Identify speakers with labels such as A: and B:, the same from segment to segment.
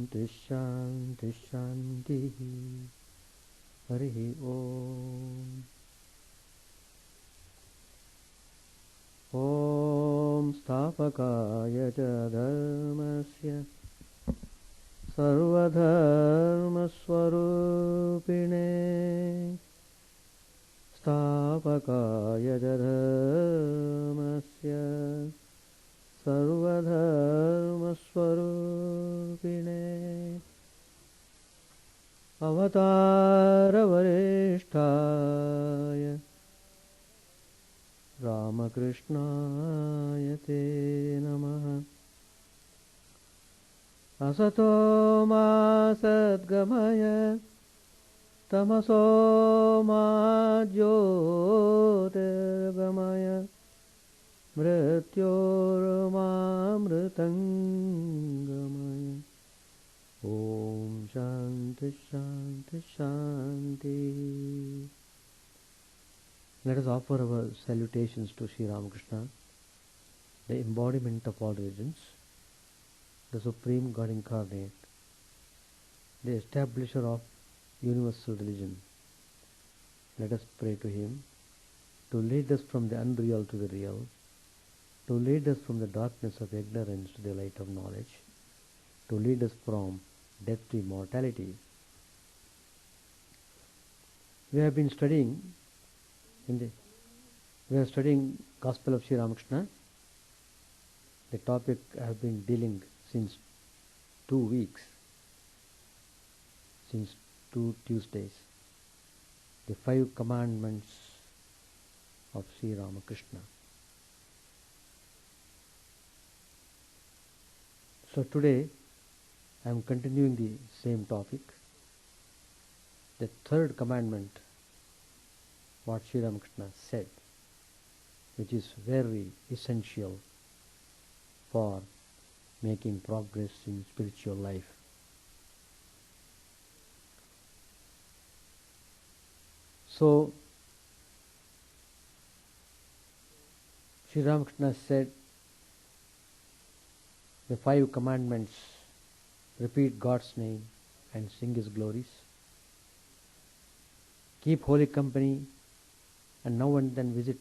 A: Shanti Shanti Hari Om. Om Stapakaya Dharmasya Sarvadharma Swarupine Stapakaya Dharmasya Sarvadharma Swarupine Avatara Varishtaya Ramakrishna Te Namaha Asato Ma Sadgamaya Tamaso Ma Jyotirgamaya Mrityormamritangamaya Om Shanti Shanti Shanti. Let us offer our salutations to Sri Ramakrishna, the embodiment of all religions, the Supreme God Incarnate, the establisher of universal religion. Let us pray to Him to lead us from the unreal to the real, to lead us from the darkness of ignorance to the light of knowledge, to lead us from death to immortality. We have been studying Gospel of Sri Ramakrishna. The topic I have been dealing since 2 weeks, since 2 Tuesdays, the 5 commandments of Sri Ramakrishna. So today I am continuing the same topic, the 3rd commandment, what Sri Ramakrishna said, which is very essential for making progress in spiritual life. So, Sri Ramakrishna said, the 5 commandments: repeat God's name and sing His glories, keep holy company, and now and then visit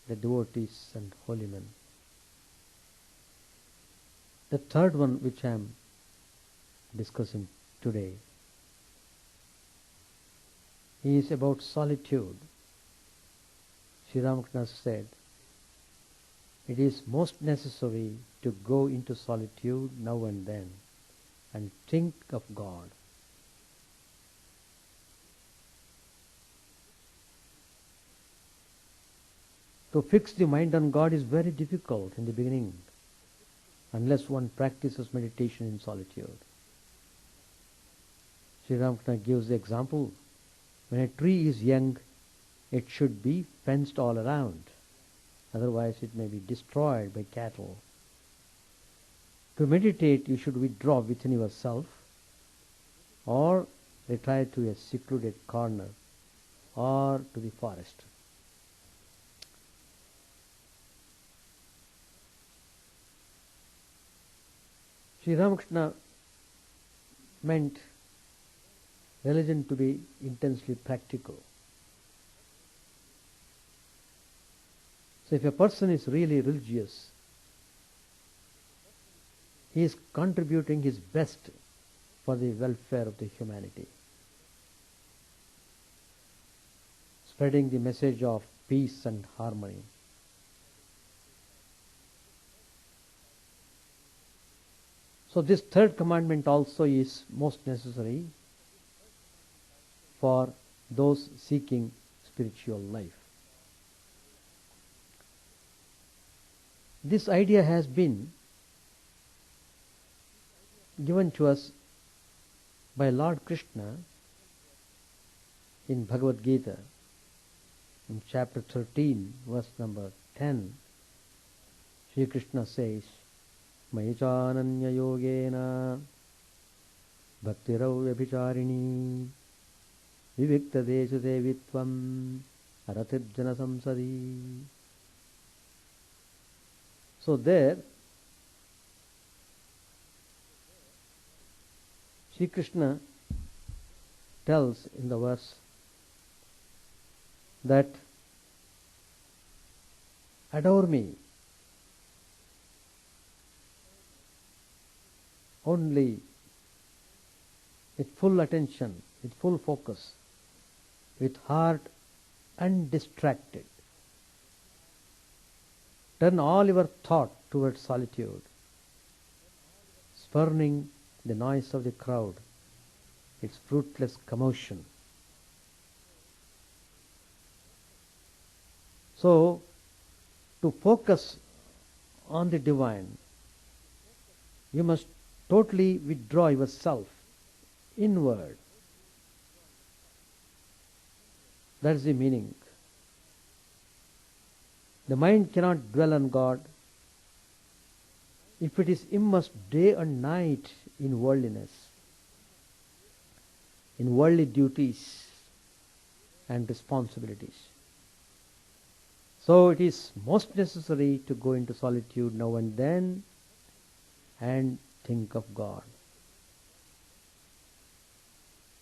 A: the devotees and holy men. The 3rd one, which I am discussing today, is about solitude. Sri Ramakrishna said, it is most necessary to go into solitude now and then and think of God. To fix the mind on God is very difficult in the beginning, unless one practices meditation in solitude. Sri Ramakrishna gives the example, when a tree is young, it should be fenced all around, otherwise it may be destroyed by cattle. To meditate, you should withdraw within yourself, or retire to a secluded corner, or to the forest. Sri Ramakrishna meant religion to be intensely practical. So if a person is really religious, he is contributing his best for the welfare of the humanity, spreading the message of peace and harmony. So this 3rd commandment also is most necessary for those seeking spiritual life. This idea has been given to us by Lord Krishna in Bhagavad Gita, in chapter 13, verse number 10. Sri Krishna says, Maichananya yogena bhaktirau vyabhicharini vivikta deshu devitvam aratijana samsadi. So there Sri Krishna tells in the verse that adore me only with full attention, with full focus, with heart undistracted. Turn all your thought towards solitude, spurning the noise of the crowd, its fruitless commotion. So, to focus on the divine, you must totally withdraw yourself inward. That is the meaning. The mind cannot dwell on God if it is immersed day and night in worldliness, in worldly duties and responsibilities. So it is most necessary to go into solitude now and then and think of God.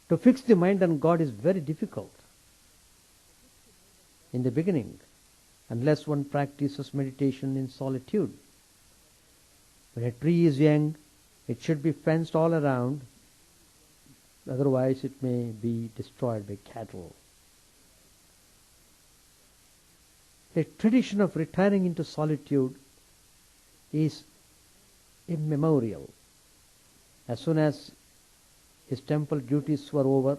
A: To fix the mind on God is very difficult in the beginning, unless one practices meditation in solitude. When a tree is young, it should be fenced all around, otherwise it may be destroyed by cattle. The tradition of retiring into solitude is immemorial. As soon as his temple duties were over,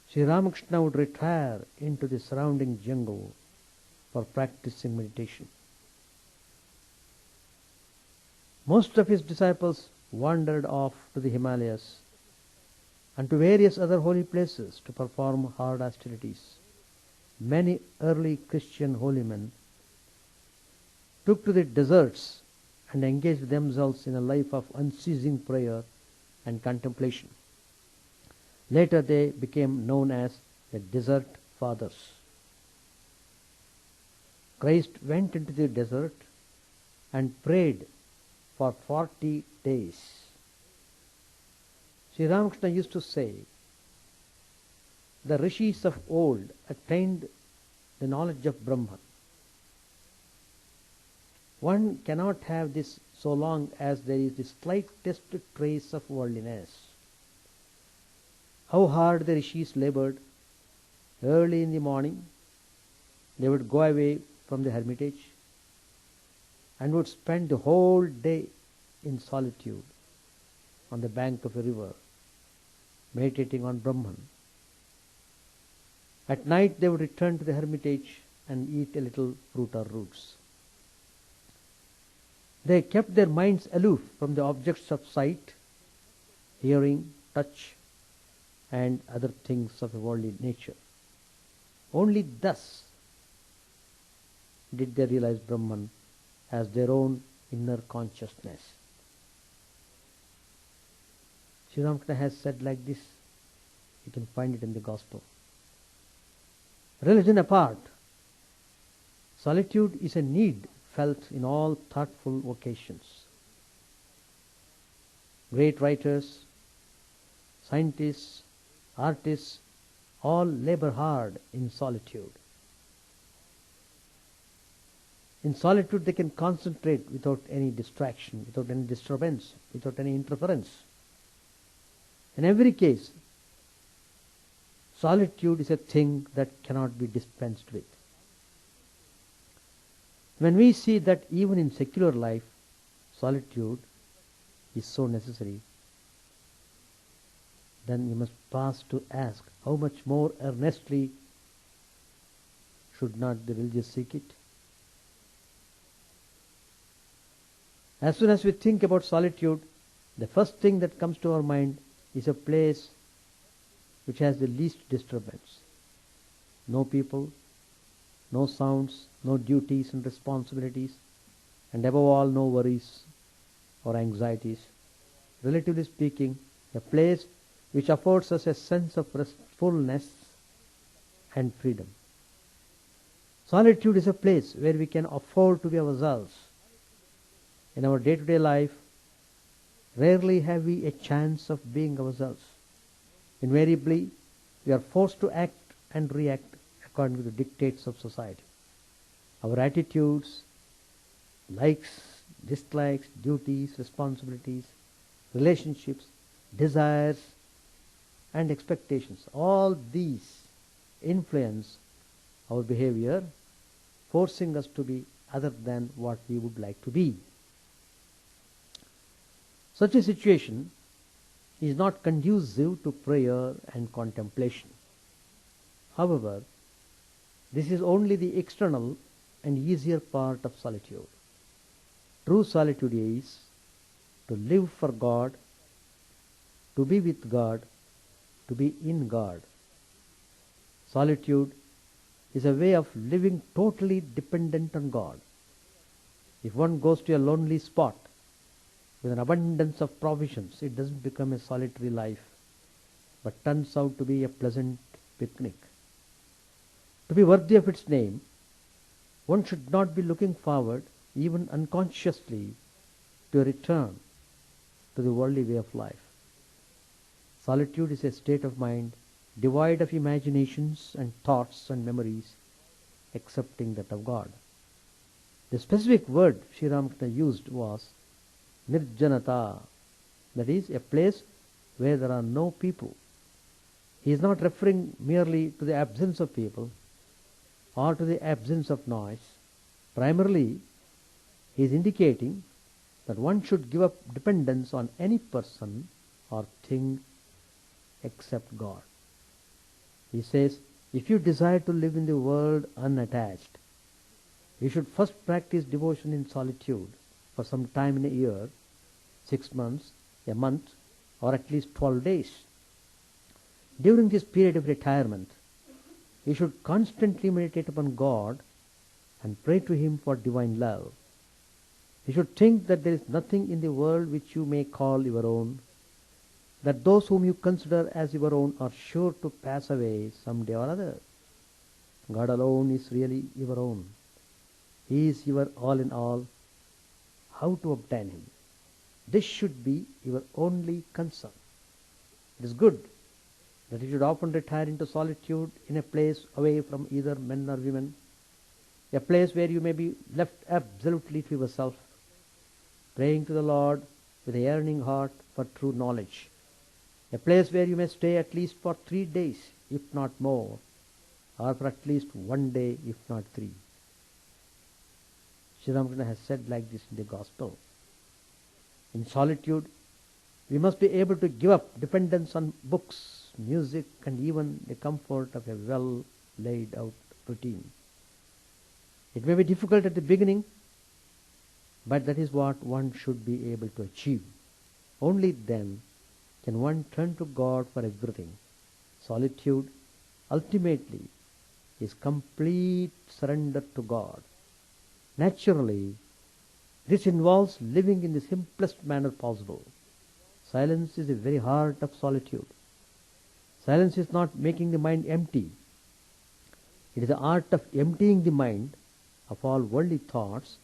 A: Sri Ramakrishna would retire into the surrounding jungle for practicing meditation. Most of his disciples wandered off to the Himalayas and to various other holy places to perform hard austerities. Many early Christian holy men took to the deserts and engaged themselves in a life of unceasing prayer and contemplation. Later they became known as the Desert Fathers. Christ went into the desert and prayed for 40 days. Sri Ramakrishna used to say, the rishis of old attained the knowledge of Brahman. One cannot have this so long as there is the slightest trace of worldliness. How hard the rishis labored. Early in the morning, they would go away from the hermitage and would spend the whole day in solitude on the bank of a river, meditating on Brahman. At night they would return to the hermitage and eat a little fruit or roots. They kept their minds aloof from the objects of sight, hearing, touch, and other things of a worldly nature. Only thus did they realize Brahman as their own inner consciousness. Sri Ramakrishna has said like this. You can find it in the Gospel. Religion apart, solitude is a need felt in all thoughtful vocations. Great writers, scientists, artists, all labor hard in solitude. In solitude they can concentrate without any distraction, without any disturbance, without any interference. In every case, solitude is a thing that cannot be dispensed with. When we see that even in secular life, solitude is so necessary, then we must pause to ask, how much more earnestly should not the religious seek it? As soon as we think about solitude, the first thing that comes to our mind is a place which has the least disturbance. No people, no sounds, no duties and responsibilities, and above all, no worries or anxieties. Relatively speaking, a place which affords us a sense of restfulness and freedom. Solitude is a place where we can afford to be ourselves. In our day-to-day life, Rarely have we a chance of being ourselves. Invariably, we are forced to act and react according to the dictates of society. Our attitudes, likes, dislikes, duties, responsibilities, relationships, desires, and expectations, all these influence our behavior, forcing us to be other than what we would like to be. Such a situation is not conducive to prayer and contemplation. However, this is only the external and easier part of solitude. True solitude is to live for God, to be with God, to be in God. Solitude is a way of living totally dependent on God. If one goes to a lonely spot with an abundance of provisions, it doesn't become a solitary life, but turns out to be a pleasant picnic. To be worthy of its name, one should not be looking forward, even unconsciously, to a return to the worldly way of life. Solitude is a state of mind devoid of imaginations and thoughts and memories, excepting that of God. The specific word Sri Ramakrishna used was Nirjanata, that is, a place where there are no people. He is not referring merely to the absence of people or to the absence of noise. Primarily, he is indicating that one should give up dependence on any person or thing except God. He says, if you desire to live in the world unattached, you should first practice devotion in solitude for some time in a year, 6 months, a month, or at least 12 days. During this period of retirement, you should constantly meditate upon God and pray to Him for divine love. You should think that there is nothing in the world which you may call your own, that those whom you consider as your own are sure to pass away some day or other. God alone is really your own. He is your all in all. How to obtain Him? This should be your only concern. It is good that you should often retire into solitude in a place away from either men or women, a place where you may be left absolutely to yourself, praying to the Lord with a yearning heart for true knowledge, a place where you may stay at least for 3 days, if not more, or for at least 1 day, if not 3. Sri Ramakrishna has said like this in the Gospel. In solitude, we must be able to give up dependence on books, music, and even the comfort of a well laid out routine. It may be difficult at the beginning, but that is what one should be able to achieve. Only then can one turn to God for everything. Solitude, ultimately, is complete surrender to God. Naturally, this involves living in the simplest manner possible. Silence is the very heart of solitude. Silence is not making the mind empty. It is the art of emptying the mind of all worldly thoughts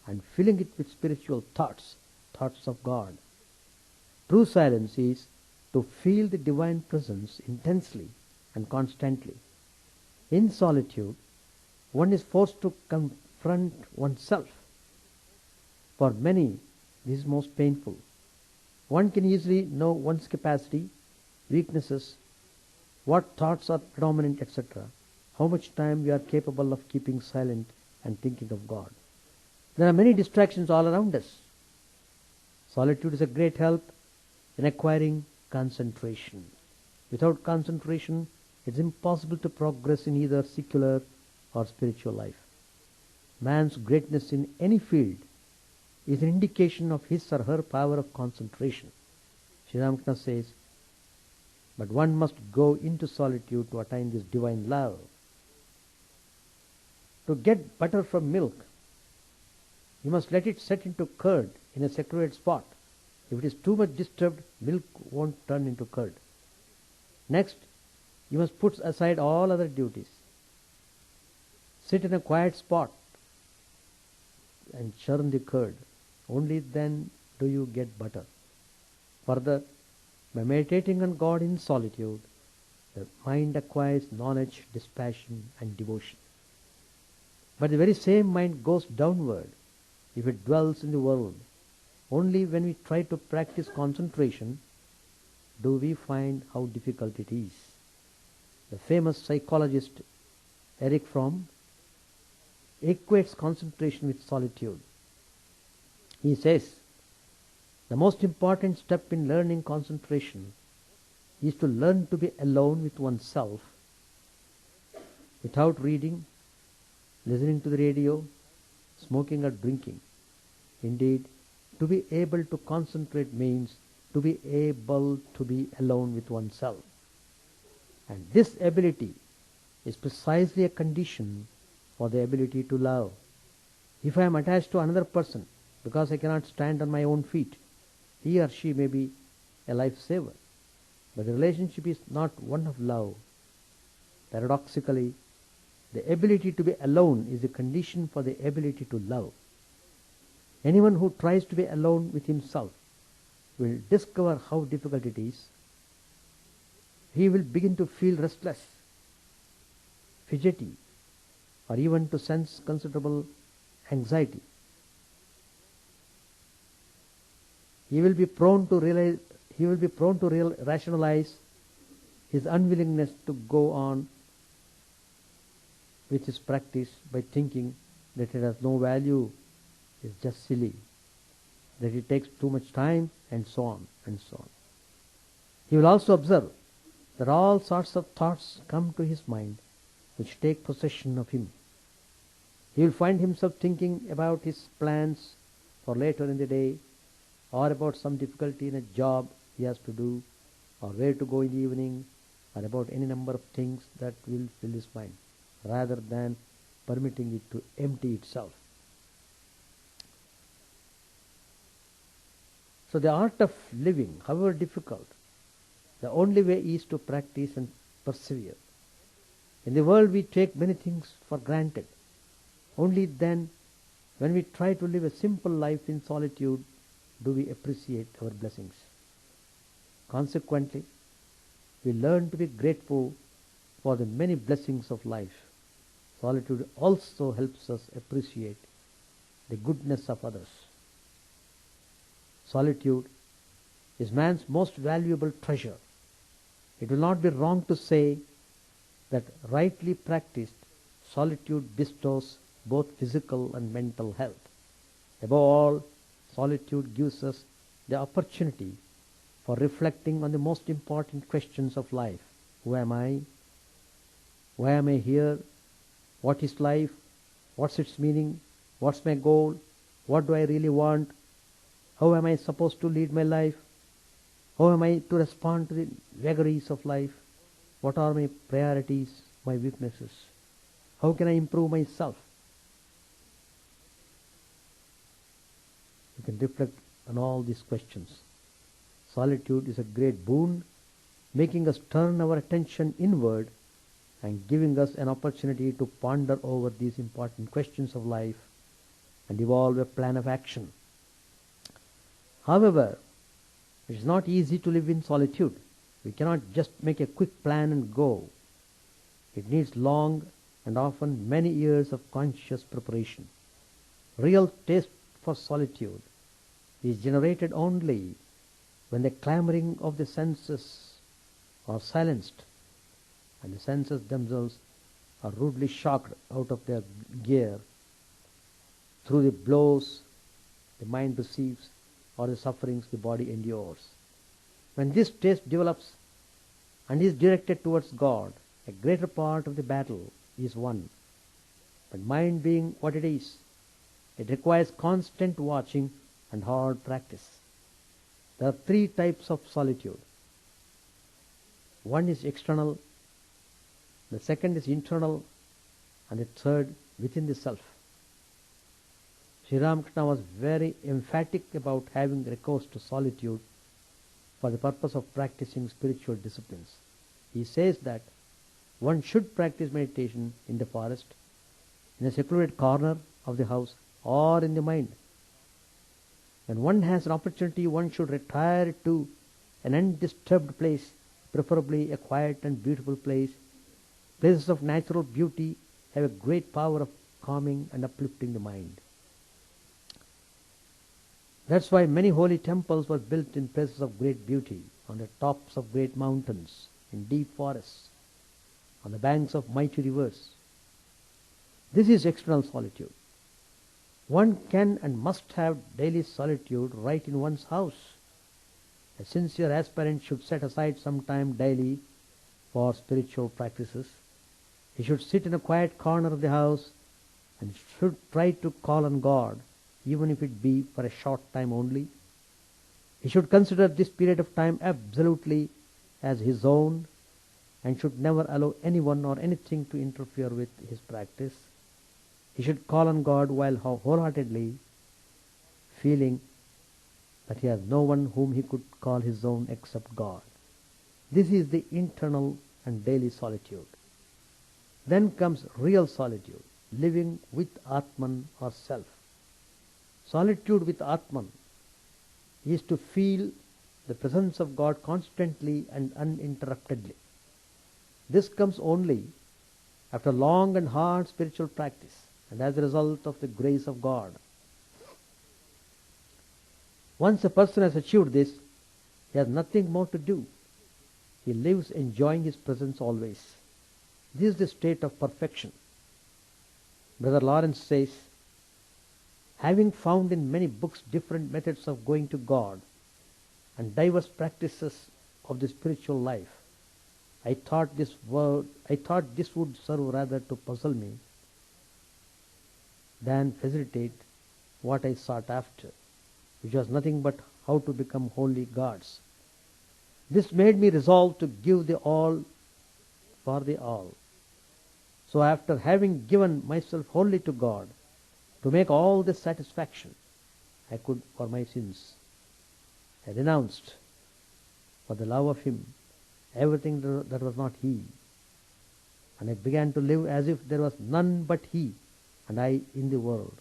A: and filling it with spiritual thoughts, thoughts of God. True silence is to feel the divine presence intensely and constantly. In solitude, one is forced to confront oneself. For many, this is most painful. One can easily know one's capacity, weaknesses, what thoughts are predominant, etc., how much time we are capable of keeping silent and thinking of God. There are many distractions all around us. Solitude is a great help in acquiring concentration. Without concentration, it's impossible to progress in either secular or spiritual life. Man's greatness in any field is an indication of his or her power of concentration. Sri Ramakrishna says, but one must go into solitude to attain this divine love. To get butter from milk, you must let it set into curd in a secluded spot. If it is too much disturbed, milk won't turn into curd. Next, you must put aside all other duties. Sit in a quiet spot and churn the curd. Only then do you get butter. Further, by meditating on God in solitude, the mind acquires knowledge, dispassion, and devotion. But the very same mind goes downward if it dwells in the world. Only when we try to practice concentration do we find how difficult it is. The famous psychologist Erich Fromm equates concentration with solitude. He says, the most important step in learning concentration is to learn to be alone with oneself without reading, listening to the radio, smoking or drinking. Indeed, to be able to concentrate means to be able to be alone with oneself. And this ability is precisely a condition for the ability to love. If I am attached to another person because I cannot stand on my own feet, he or she may be a lifesaver. But the relationship is not one of love. Paradoxically, the ability to be alone is a condition for the ability to love. Anyone who tries to be alone with himself will discover how difficult it is. He will begin to feel restless, fidgety, or even to sense considerable anxiety. He will be prone to rationalize his unwillingness to go on with his practice by thinking that it has no value, is just silly, that it takes too much time, and so on and so on. He will also observe that all sorts of thoughts come to his mind which take possession of him. He will find himself thinking about his plans for later in the day, or about some difficulty in a job he has to do, or where to go in the evening, or about any number of things that will fill his mind, rather than permitting it to empty itself. So the art of living, however difficult, the only way is to practice and persevere. In the world we take many things for granted. Only then, when we try to live a simple life in solitude, do we appreciate our blessings. Consequently, we learn to be grateful for the many blessings of life. Solitude also helps us appreciate the goodness of others. Solitude is man's most valuable treasure. It will not be wrong to say that rightly practiced, solitude bestows both physical and mental health. Above all, solitude gives us the opportunity for reflecting on the most important questions of life. Who am I? Why am I here? What is life? What's its meaning? What's my goal? What do I really want? How am I supposed to lead my life? How am I to respond to the vagaries of life? What are my priorities, my weaknesses? How can I improve myself? You can reflect on all these questions. Solitude is a great boon, making us turn our attention inward and giving us an opportunity to ponder over these important questions of life and evolve a plan of action. However, it is not easy to live in solitude. We cannot just make a quick plan and go. It needs long and often many years of conscious preparation. Real taste for solitude is generated only when the clamoring of the senses are silenced and the senses themselves are rudely shocked out of their gear through the blows the mind receives or the sufferings the body endures. When this taste develops and is directed towards God, a greater part of the battle is won. But mind being what it is, it requires constant watching and hard practice. There are three types of solitude. One is external, the second is internal, and the third within the self. Sri Ramakrishna was very emphatic about having recourse to solitude for the purpose of practicing spiritual disciplines. He says that one should practice meditation in the forest, in a secluded corner of the house, or in the mind. When one has an opportunity, one should retire to an undisturbed place, preferably a quiet and beautiful place. Places of natural beauty have a great power of calming and uplifting the mind. That's why many holy temples were built in places of great beauty, on the tops of great mountains, in deep forests, on the banks of mighty rivers. This is external solitude. One can and must have daily solitude right in one's house. A sincere aspirant should set aside some time daily for spiritual practices. He should sit in a quiet corner of the house and should try to call on God, even if it be for a short time only. He should consider this period of time absolutely as his own and should never allow anyone or anything to interfere with his practice. He should call on God while wholeheartedly feeling that he has no one whom he could call his own except God. This is the internal and daily solitude. Then comes real solitude, living with Atman or self. Solitude with Atman is to feel the presence of God constantly and uninterruptedly. This comes only after long and hard spiritual practice and as a result of the grace of God. Once a person has achieved this, he has nothing more to do. He lives enjoying his presence always. This is the state of perfection. Brother Lawrence says, having found in many books different methods of going to God and diverse practices of the spiritual life, I thought this would serve rather to puzzle me than facilitate what I sought after, which was nothing but how to become holy gods. This made me resolve to give the all for the all. So after having given myself wholly to God, to make all this satisfaction I could for my sins, I renounced, for the love of Him, everything that was not He, and I began to live as if there was none but He and I in the world.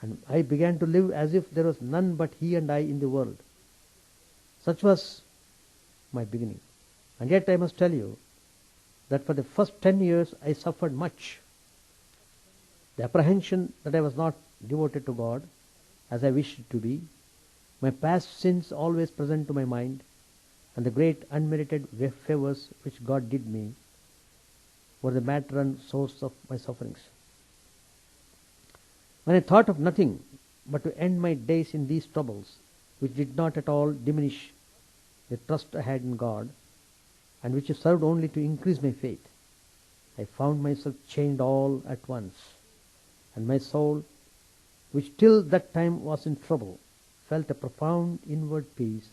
A: And I began to live as if there was none but He and I in the world. Such was my beginning. And yet I must tell you that for the first 10 years I suffered much. The apprehension that I was not devoted to God as I wished it to be, my past sins always present to my mind, and the great unmerited favors which God did me were the matter and source of my sufferings. When I thought of nothing but to end my days in these troubles, which did not at all diminish the trust I had in God, and which served only to increase my faith, I found myself changed all at once, and my soul, which till that time was in trouble, felt a profound inward peace,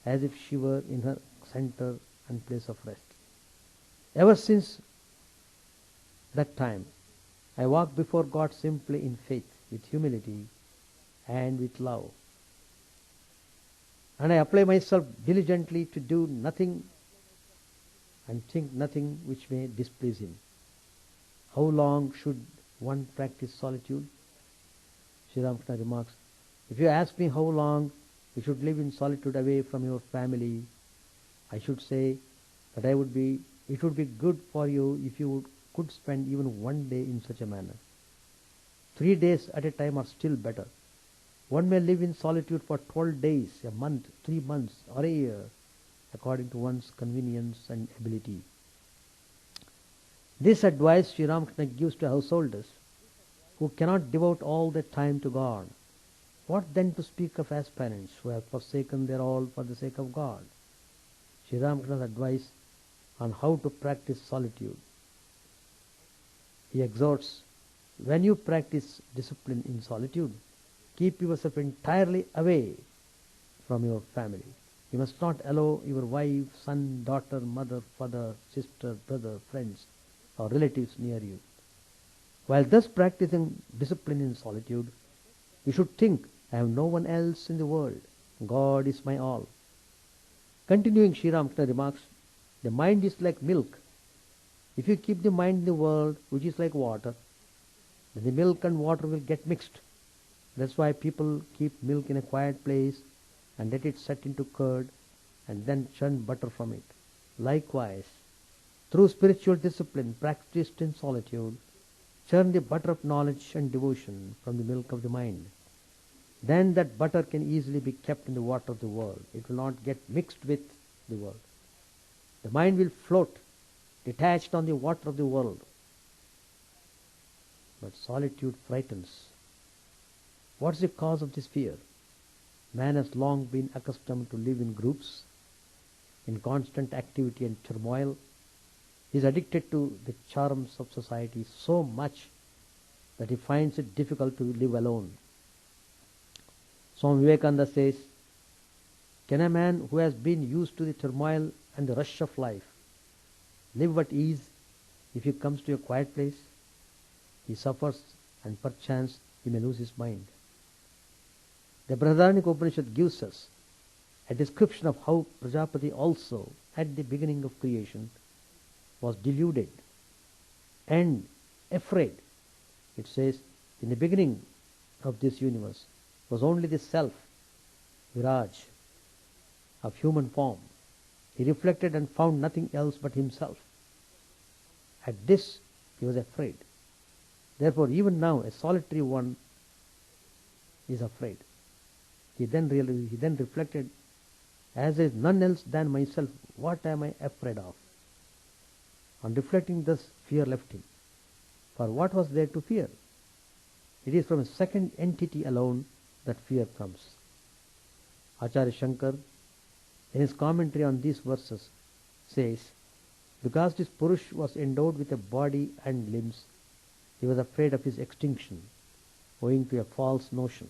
A: as if she were in her center and place of rest. Ever since that time, I walk before God simply in faith, with humility, and with love. And I apply myself diligently to do nothing and think nothing which may displease Him. How long should one practice solitude? Sri Ramakrishna remarks, if you ask me how long you should live in solitude away from your family, I should say that it would be good for you if you could spend even one day in such a manner. 3 days at a time are still better. One may live in solitude for 12 days, a month, 3 months, or a year, according to one's convenience and ability. This advice Sri Ramakrishna gives to householders who cannot devote all their time to God. What then to speak of aspirants who have forsaken their all for the sake of God? Sri Ramakrishna's advice on how to practice solitude. He exhorts, when you practice discipline in solitude, keep yourself entirely away from your family. You must not allow your wife, son, daughter, mother, father, sister, brother, friends, or relatives near you. While thus practicing discipline in solitude, you should think, I have no one else in the world. God is my all. Continuing, Sri Ramakrishna remarks, the mind is like milk. If you keep the mind in the world, which is like water, then the milk and water will get mixed. That's why people keep milk in a quiet place and let it set into curd and then churn butter from it. Likewise, through spiritual discipline practiced in solitude, churn the butter of knowledge and devotion from the milk of the mind. Then that butter can easily be kept in the water of the world. It will not get mixed with the world. The mind will float, detached on the water of the world. But solitude frightens. What's the cause of this fear? Man has long been accustomed to live in groups, in constant activity and turmoil. He is addicted to the charms of society so much that he finds it difficult to live alone. Swami Vivekananda says, can a man who has been used to the turmoil and the rush of life live at ease if he comes to a quiet place? He suffers and perchance he may lose his mind. The Brihadaranyaka Upanishad gives us a description of how Prajapati also, at the beginning of creation, was deluded and afraid. It says, in the beginning of this universe was only the self, Viraj, of human form. He reflected and found nothing else but himself. At this, he was afraid. Therefore, even now, a solitary one is afraid. He then reflected, as there is none else than myself, what am I afraid of? On reflecting thus, fear left him. For what was there to fear? It is from a second entity alone that fear comes. Acharya Shankar, in his commentary on these verses, says, because this Purush was endowed with a body and limbs, he was afraid of his extinction, owing to a false notion.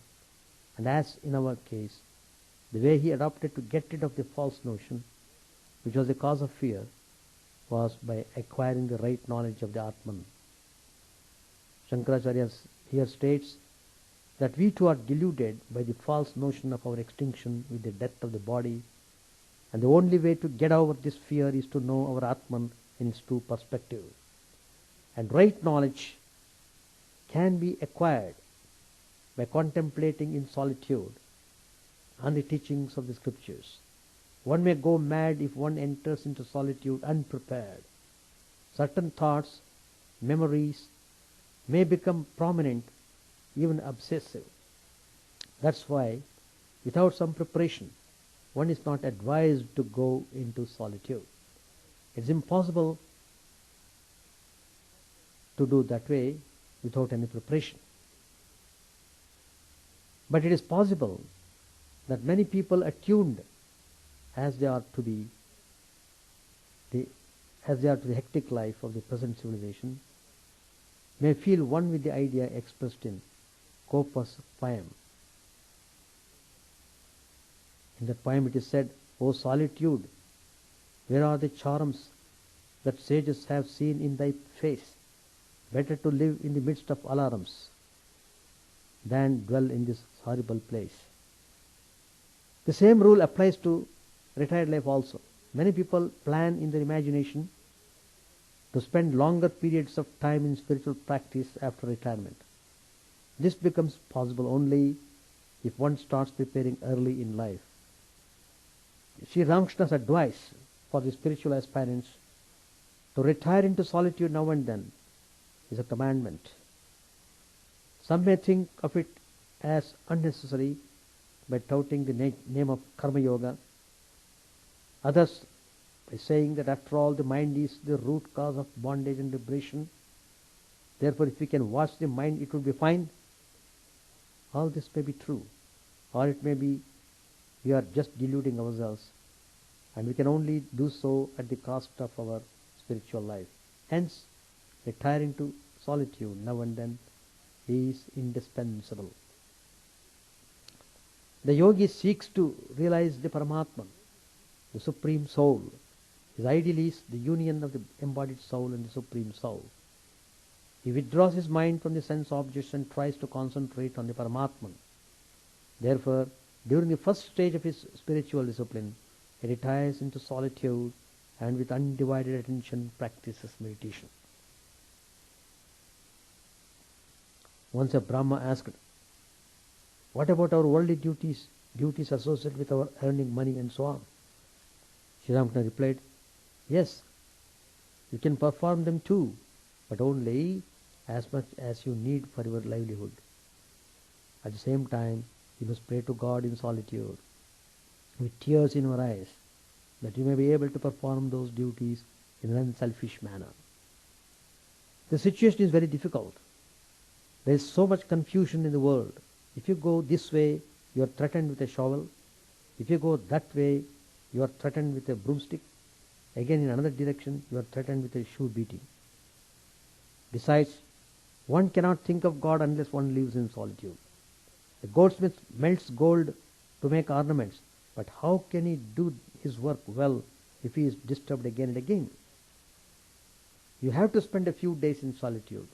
A: And as in our case, the way he adopted to get rid of the false notion, which was the cause of fear, was by acquiring the right knowledge of the Atman. Shankaracharya here states that we too are deluded by the false notion of our extinction with the death of the body, and the only way to get over this fear is to know our Atman in its true perspective. And right knowledge can be acquired by contemplating in solitude on the teachings of the scriptures. One may go mad if one enters into solitude unprepared. Certain thoughts, memories may become prominent, even obsessive. That's why, without some preparation, one is not advised to go into solitude. It's impossible to do that way without any preparation. But it is possible that many people attuned as they are to the hectic life of the present civilization may feel one with the idea expressed in Copa's poem. In that poem it is said, O solitude, where are the charms that sages have seen in thy face? Better to live in the midst of alarms than dwell in this horrible place. The same rule applies to retired life also. Many people plan in their imagination to spend longer periods of time in spiritual practice after retirement. This becomes possible only if one starts preparing early in life. Sri Ramakrishna's advice for the spiritual aspirants to retire into solitude now and then is a commandment. Some may think of it as unnecessary by touting the name of Karma Yoga. Others by saying that after all the mind is the root cause of bondage and liberation. Therefore if we can watch the mind it will be fine. All this may be true, or it may be we are just deluding ourselves, and we can only do so at the cost of our spiritual life. Hence, retiring to solitude now and then is indispensable. The yogi seeks to realize the Paramatman, the Supreme Soul. His ideal is the union of the embodied soul and the Supreme Soul. He withdraws his mind from the sense objects and tries to concentrate on the Paramatman. Therefore, during the first stage of his spiritual discipline, he retires into solitude and with undivided attention practices meditation. Once a Brahma asked, What about our worldly duties associated with our earning money and so on? Sri Ramakrishna replied, yes, you can perform them too, but only as much as you need for your livelihood. At the same time, you must pray to God in solitude, with tears in your eyes, that you may be able to perform those duties in an unselfish manner. The situation is very difficult. There is so much confusion in the world. If you go this way, you are threatened with a shovel. If you go that way, you are threatened with a broomstick. Again, in another direction, you are threatened with a shoe beating. Besides, one cannot think of God unless one lives in solitude. The goldsmith melts gold to make ornaments, but how can he do his work well if he is disturbed again and again? You have to spend a few days in solitude.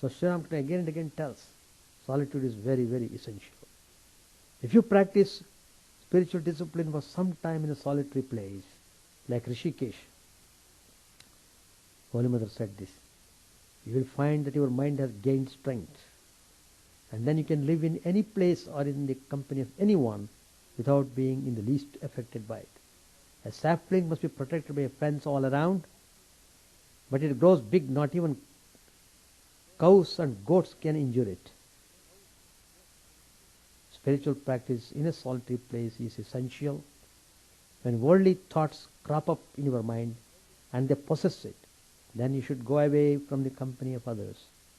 A: So Sri Ramakrishna again and again tells, solitude is very, very essential. If you practice spiritual discipline for some time in a solitary place, like Rishikesh, Holy Mother said this, you will find that your mind has gained strength. And then you can live in any place or in the company of anyone without being in the least affected by it. A sapling must be protected by a fence all around, but it grows big, not even cows and goats can injure it. Spiritual practice in a solitary place is essential. When worldly thoughts crop up in your mind and they possess it, then you should go away from the company of others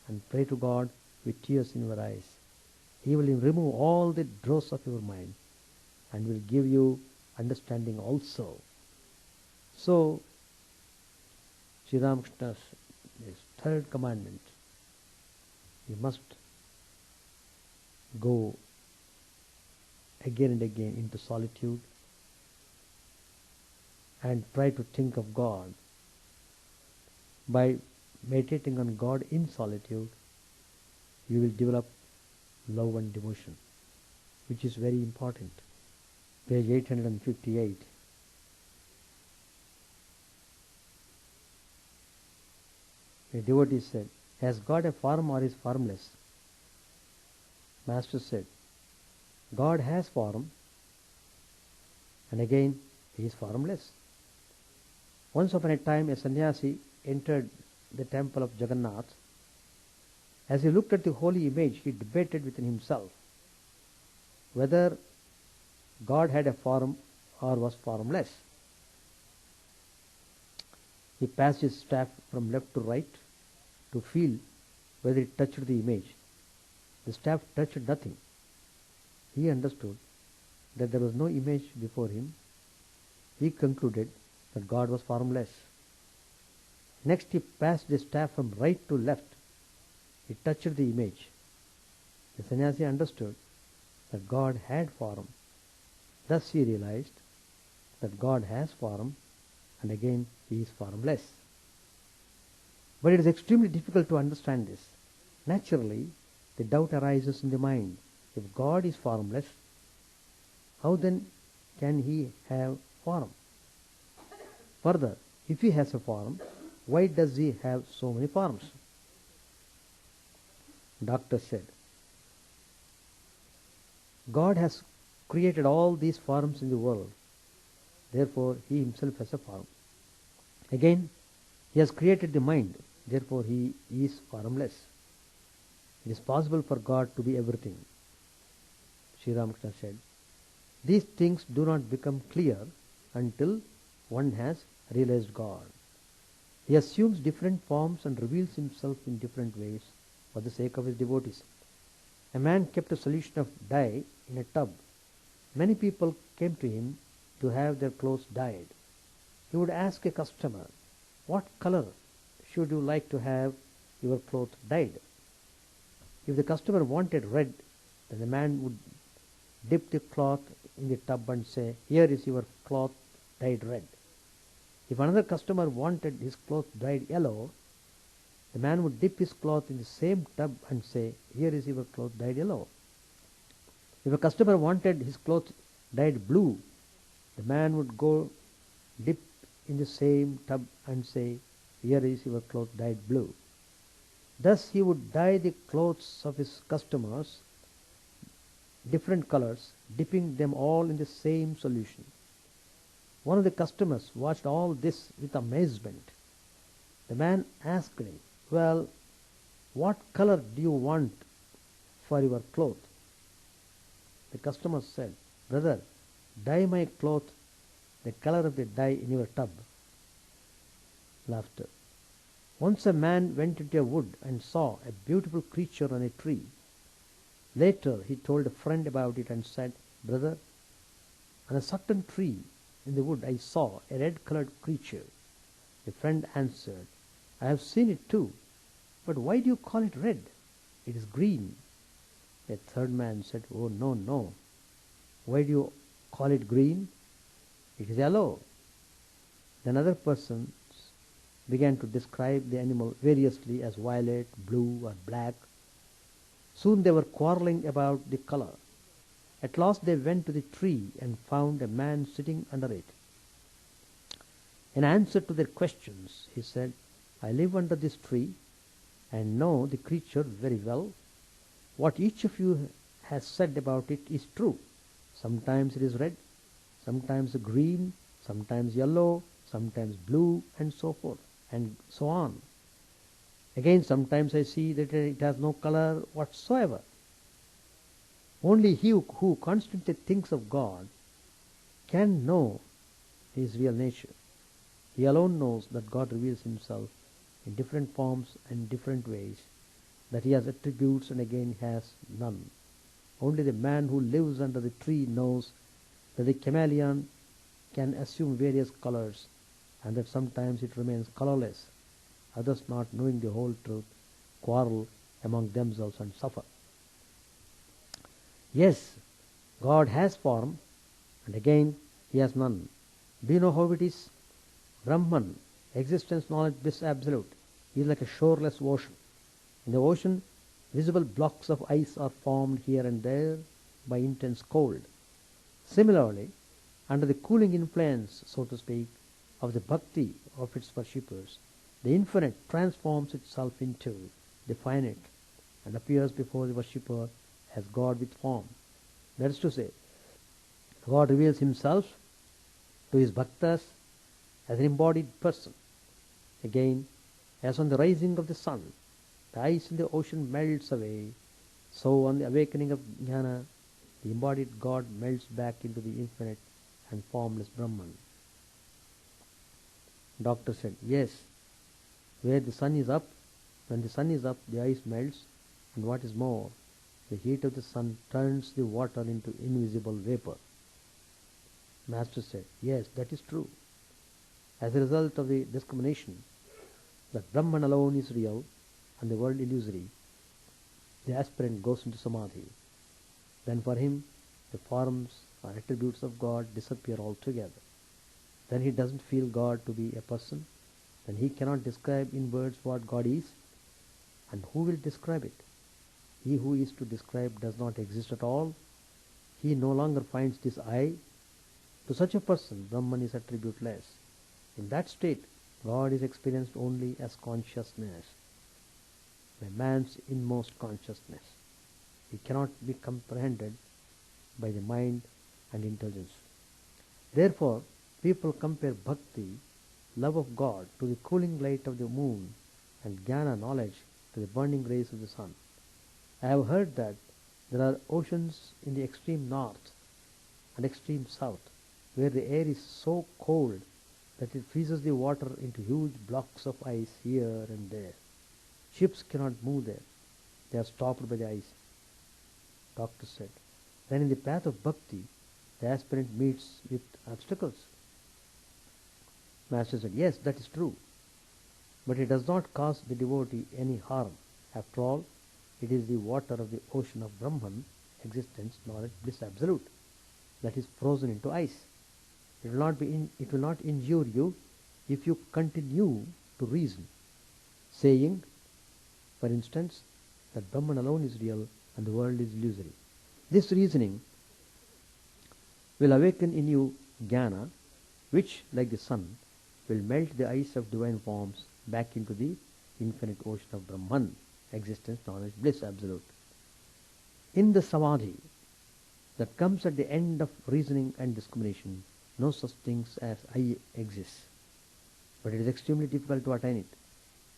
A: and pray to God with tears in your eyes. He will remove all the dross of your mind and will give you understanding also. So, Sri Ramakrishna's third commandment, you must go again and again into solitude and try to think of God. By meditating on God in solitude, you will develop love and devotion, which is very important. Page 858. A devotee said, has God a form or is formless? Master said, God has form, and again he is formless. Once upon a time a sannyasi entered the temple of Jagannath. As he looked at the holy image, he debated within himself whether God had a form or was formless. He passed his staff from left to right to feel whether it touched the image. The staff touched nothing. He understood that there was no image before him. He concluded that God was formless. Next he passed the staff from right to left. It touched the image. The sannyasi understood that God had form. Thus he realized that God has form, and again he is formless. But it is extremely difficult to understand this. Naturally, the doubt arises in the mind. If God is formless, how then can he have form? Further, if he has a form, why does he have so many forms? Doctor said, God has created all these forms in the world. Therefore, he himself has a form. Again, he has created the mind. Therefore, he is formless. It is possible for God to be everything. Sri Ramakrishna said, these things do not become clear until one has realized God. He assumes different forms and reveals himself in different ways for the sake of his devotees. A man kept a solution of dye in a tub. Many people came to him to have their clothes dyed. He would ask a customer, what color should you like to have your clothes dyed? If the customer wanted red, then the man would dip the cloth in the tub and say, here is your cloth dyed red. If another customer wanted his cloth dyed yellow, the man would dip his cloth in the same tub and say, here is your cloth dyed yellow. If a customer wanted his cloth dyed blue, the man would go dip in the same tub and say, here is your cloth dyed blue. Thus he would dye the clothes of his customers different colors, dipping them all in the same solution. One of the customers watched all this with amazement. The man asked him, "Well, what color do you want for your cloth?" The customer said, "Brother, dye my cloth the color of the dye in your tub." Laughter. Once a man went into a wood and saw a beautiful creature on a tree. Later he told a friend about it and said, "Brother, on a certain tree in the wood I saw a red-colored creature." The friend answered, "I have seen it too, but why do you call it red? It is green." A third man said, "Oh, no, no. Why do you call it green? It is yellow." Then other persons began to describe the animal variously as violet, blue, or black. Soon they were quarreling about the color. At last they went to the tree and found a man sitting under it. In answer to their questions, he said, "I live under this tree and know the creature very well. What each of you has said about it is true. Sometimes it is red, sometimes green, sometimes yellow, sometimes blue, and so forth, and so on. Again, sometimes I see that it has no color whatsoever. Only he who constantly thinks of God can know his real nature. He alone knows that God reveals himself in different forms and different ways, that he has attributes and again has none. Only the man who lives under the tree knows that the chameleon can assume various colors and that sometimes it remains colorless. Others, not knowing the whole truth, quarrel among themselves and suffer. Yes, God has form, and again he has none. Do you know how it is? Brahman, existence, knowledge, bliss absolute, is like a shoreless ocean. In the ocean, visible blocks of ice are formed here and there by intense cold. Similarly, under the cooling influence, so to speak, of the bhakti of its worshippers, the infinite transforms itself into the finite and appears before the worshipper as God with form. That is to say, God reveals himself to his bhaktas as an embodied person. Again, as on the rising of the sun, the ice in the ocean melts away, so on the awakening of jnana, the embodied God melts back into the infinite and formless Brahman. Doctor said, "Yes, where the sun is up, when the sun is up, the ice melts, and what is more, the heat of the sun turns the water into invisible vapor." Master said, "Yes, that is true. As a result of the discrimination that Brahman alone is real and the world illusory, the aspirant goes into samadhi. Then for him, the forms or attributes of God disappear altogether. Then he doesn't feel God to be a person. Then he cannot describe in words what God is. And who will describe it? He who is to describe does not exist at all. He no longer finds this I. To such a person, Brahman is attributeless. In that state, God is experienced only as consciousness, by man's inmost consciousness. He cannot be comprehended by the mind and intelligence. Therefore, people compare bhakti, love of God, to the cooling light of the moon and jnana, knowledge, to the burning rays of the sun. I have heard that there are oceans in the extreme north and extreme south, where the air is so cold that it freezes the water into huge blocks of ice here and there. Ships cannot move there. They are stopped by the ice. Doctor said, then in the path of bhakti, the aspirant meets with obstacles. Master said, yes, that is true. But it does not cause the devotee any harm. After all, it is the water of the ocean of Brahman, existence, knowledge, bliss absolute, that is frozen into ice. It will not injure you if you continue to reason, saying, for instance, that Brahman alone is real and the world is illusory. This reasoning will awaken in you jnana, which, like the sun, will melt the ice of divine forms back into the infinite ocean of Brahman, existence, knowledge, bliss absolute. In the samadhi, that comes at the end of reasoning and discrimination. No such things as I exist, but it is extremely difficult to attain it.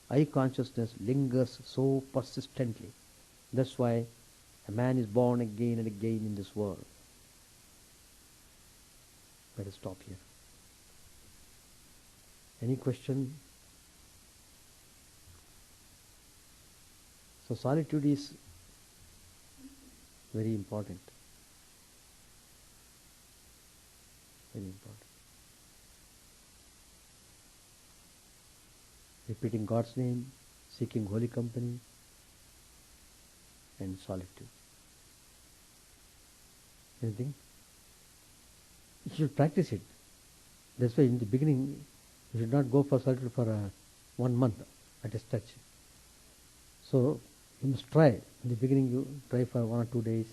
A: I consciousness lingers so persistently. That's why a man is born again and again in this world. Let us stop here. Any question? So solitude is very important. Very important. Repeating God's name, seeking holy company, and solitude. Anything? You should practice it. That's why in the beginning you should not go for solitude for 1 month at a stretch. So you must try. In the beginning you try for 1 or 2 days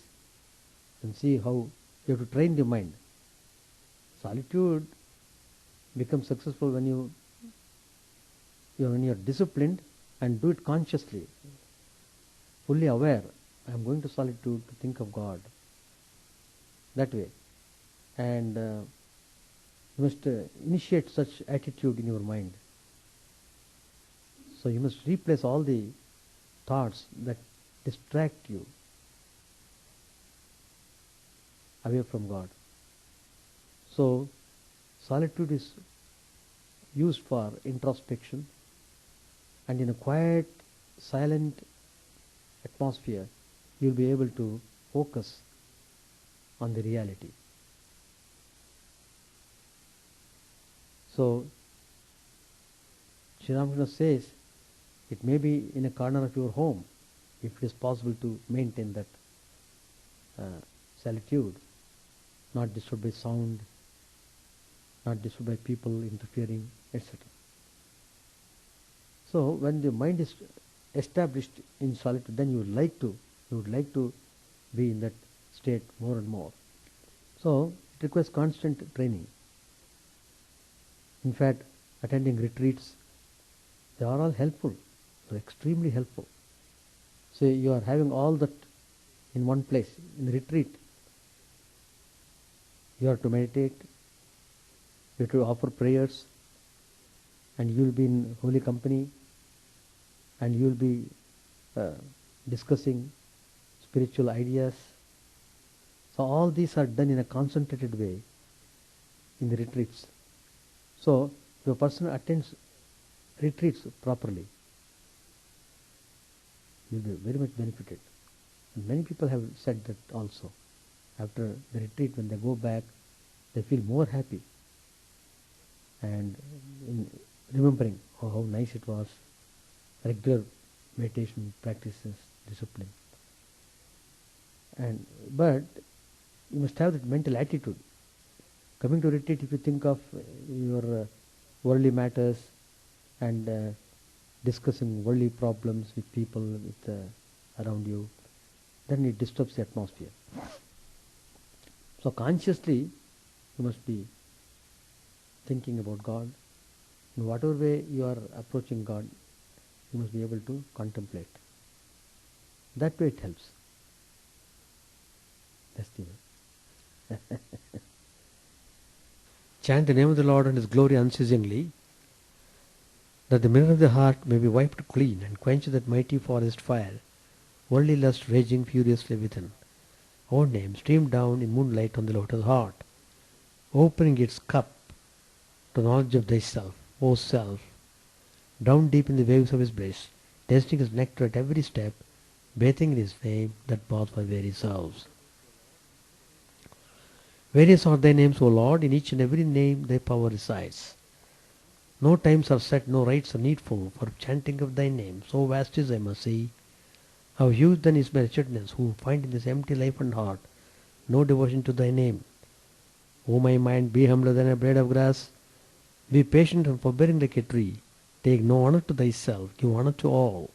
A: and see how you have to train the mind. Solitude becomes successful when you are disciplined and do it consciously, fully aware. I am going to solitude to think of God. That way. And you must initiate such attitude in your mind. So you must replace all the thoughts that distract you away from God. So solitude is used for introspection, and in a quiet, silent atmosphere you will be able to focus on the reality. So Sri Ramakrishna says it may be in a corner of your home, if it is possible to maintain that solitude, not disturbed by sound, not disturbed by people interfering, etc. So when the mind is established in solitude, then you would like to be in that state more and more. So it requires constant training. In fact, attending retreats, they are all helpful. They are extremely helpful. So you are having all that in one place. In the retreat, you have to meditate, you have to offer prayers, and you will be in holy company, and you will be discussing spiritual ideas. So all these are done in a concentrated way in the retreats. So if a person attends retreats properly, he will be very much benefited. And many people have said that also. After the retreat, when they go back, they feel more happy. And in remembering how nice it was, regular meditation practices, discipline. But you must have that mental attitude. Coming to retreat, if you think of your worldly matters and discussing worldly problems with people around you, then it disturbs the atmosphere. So consciously, you must be thinking about God. In whatever way you are approaching God, you must be able to contemplate. That way it helps. That's the way. Chant the name of the Lord and His glory unceasingly, that the mirror of the heart may be wiped clean and quench that mighty forest fire, worldly lust raging furiously within. Our name streamed down in moonlight on the lotus heart, opening its cup to knowledge of thyself, O self, down deep in the waves of His bliss, tasting His nectar at every step, bathing in His name that baths for very selves. Various are thy names, O Lord, in each and every name thy power resides. No times are set, no rites are needful for chanting of thy name. So vast is thy mercy. How huge then is my wretchedness, who find in this empty life and heart no devotion to thy name. O my mind, be humbler than a blade of grass. Be patient and forbearing like a tree. Take no honor to thyself, give honor to all.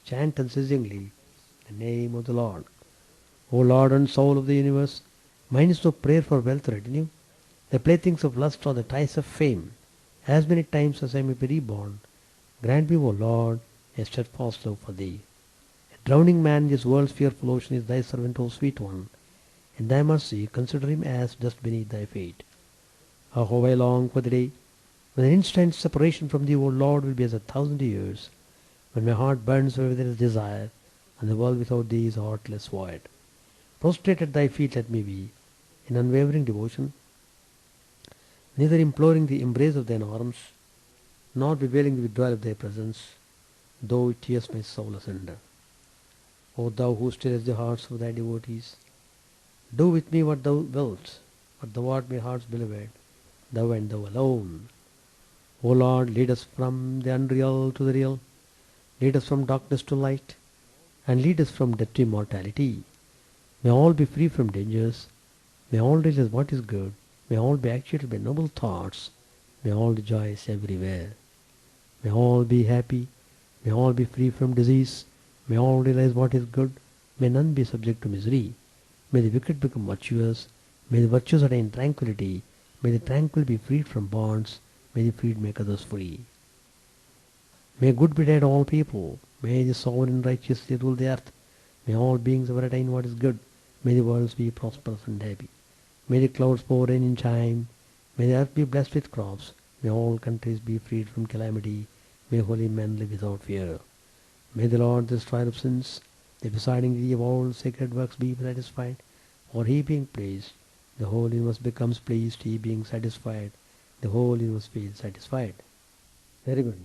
A: Chant unceasingly the name of the Lord. O Lord and soul of the universe, mine is no prayer for wealth retinue. The playthings of lust are the ties of fame. As many times as I may be reborn, grant me, O Lord, a steadfast love for thee. A drowning man in this world's fearful ocean is thy servant, O sweet one. In thy mercy, consider him as just beneath thy feet. How I long for the day when an instant separation from thee, O Lord, will be as 1,000 years, when my heart burns with its desire, and the world without thee is a heartless void. Prostrate at thy feet let me be, in unwavering devotion, neither imploring the embrace of thine arms, nor bewailing the withdrawal of thy presence, though it tears my soul asunder. O thou who stillest the hearts of thy devotees, do with me what thou wilt, but thou art my heart's beloved, thou and thou alone. O Lord, lead us from the unreal to the real, lead us from darkness to light, and lead us from death to immortality. May all be free from dangers, may all realize what is good, may all be actuated by noble thoughts, may all rejoice everywhere. May all be happy, may all be free from disease, may all realize what is good, may none be subject to misery. May the wicked become virtuous, may the virtuous attain tranquility, may the tranquil be freed from bonds, may the freed make others free. May good betide all people, may the sovereign righteously rule the earth, may all beings ever attain what is good, may the worlds be prosperous and happy. May the clouds pour rain in time, may the earth be blessed with crops, may all countries be freed from calamity, may holy men live without fear. May the Lord destroyer of sins, the presiding deity of all sacred works, be satisfied, for he being pleased, the whole universe becomes pleased, he being satisfied, the whole universe feels satisfied. Very good.